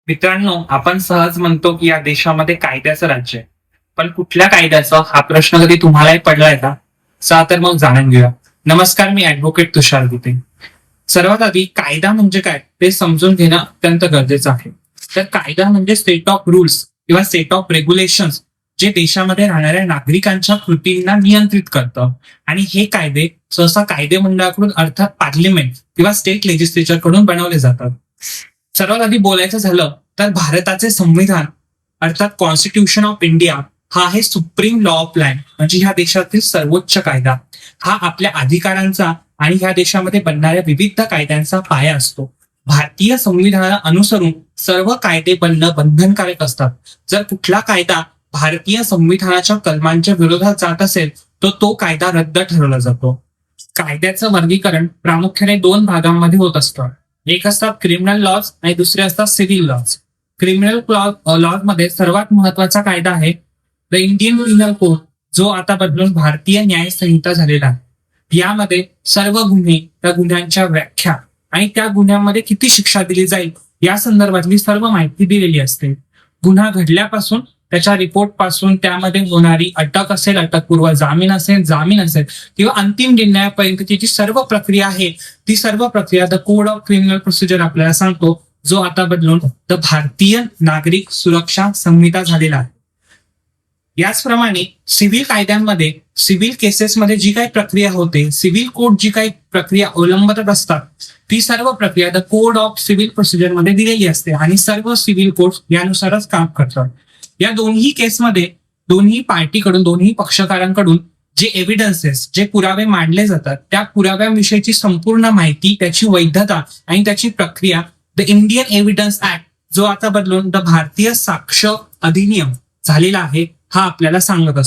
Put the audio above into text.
मित्रांनो, आपण सहज म्हणतो की या देशामध्ये कायद्याचं राज्य आहे. पण कुठल्या कायद्याचं हा प्रश्न कधी तुम्हालाही पडलाय का? चला तर मग जाणून घेऊया. नमस्कार, मी ऍडव्होकेट तुषार गीते. सर्वात आधी कायदा म्हणजे काय ते समजून घेणं अत्यंत गरजेचं आहे. तर कायदा म्हणजे सेट ऑफ रूल्स किंवा सेट ऑफ रेग्युलेशन्स जे देशामध्ये राहणाऱ्या नागरिकांच्या कृतींना नियंत्रित करतं. आणि हे कायदे सहसा कायदे मंडळाकडून अर्थात पार्लिमेंट किंवा स्टेट लेजिस्लेचर कडून बनवले जातात. सर्वात आधी बोलायचं झालं तर भारताचे संविधान अर्थात कॉन्स्टिट्यूशन ऑफ इंडिया हा आहे सुप्रीम लॉ ऑफ लँड, म्हणजे ह्या देशातील सर्वोच्च कायदा. हा आपल्या अधिकारांचा आणि ह्या देशामध्ये बनणाऱ्या विविध कायद्यांचा पाया असतो. भारतीय संविधानाला अनुसरून सर्व कायदे बनणं बंधनकारक असतात. जर कुठला कायदा भारतीय संविधानाच्या कलमांच्या विरोधात जात असेल तर तो कायदा रद्द ठरवला जातो. कायद्याचं वर्गीकरण प्रामुख्याने दोन भागांमध्ये होत असतं. एक असतात क्रिमिनल लॉज आणि दुसरे असतात सिव्हिल लॉज. क्रिमिनल लॉज मध्ये सर्वात महत्वाचा कायदा आहे द इंडियन पिनल कोड, जो आता बदलून भारतीय न्याय संहिता झालेला आहे. यामध्ये सर्व गुन्हे, त्या गुन्ह्यांच्या व्याख्या आणि त्या गुन्ह्यांमध्ये किती शिक्षा दिली जाईल या संदर्भातली सर्व माहिती दिलेली असते. गुन्हा घडल्यापासून त्याच्या रिपोर्ट पासून त्यामध्ये होणारी अटक असेल, अटकपूर्व जामीन असेल किंवा अंतिम निर्णयापर्यंतची जी सर्व प्रक्रिया आहे ती सर्व प्रक्रिया the code of criminal procedure आपल्याला सांगतो, जो आता बदलून द भारतीय नागरिक सुरक्षा संहिता झालेला आहे. याचप्रमाणे सिव्हिल कायद्यांमध्ये सिव्हिल केसेसमध्ये जी काही प्रक्रिया होते, सिव्हिल कोर्ट जी काही प्रक्रिया अवलंबत असतात ती सर्व प्रक्रिया the code of civil procedure मध्ये दिलेली असते आणि सर्व सिव्हिल कोर्ट यानुसारच काम करतात. या दोन्ही केसमध्ये दोन्ही पार्टीकडून, दोन्ही पक्षकारांकडून जे एव्हिडन्सेस, जे पुरावे मांडले जातात त्या पुराव्यांविषयीची संपूर्ण माहिती, त्याची वैधता आणि त्याची प्रक्रिया द इंडियन एव्हिडन्स ऍक्ट, जो आता बदलून द भारतीय साक्ष अधिनियम झालेला आहे, हा आपल्याला सांगत असतो.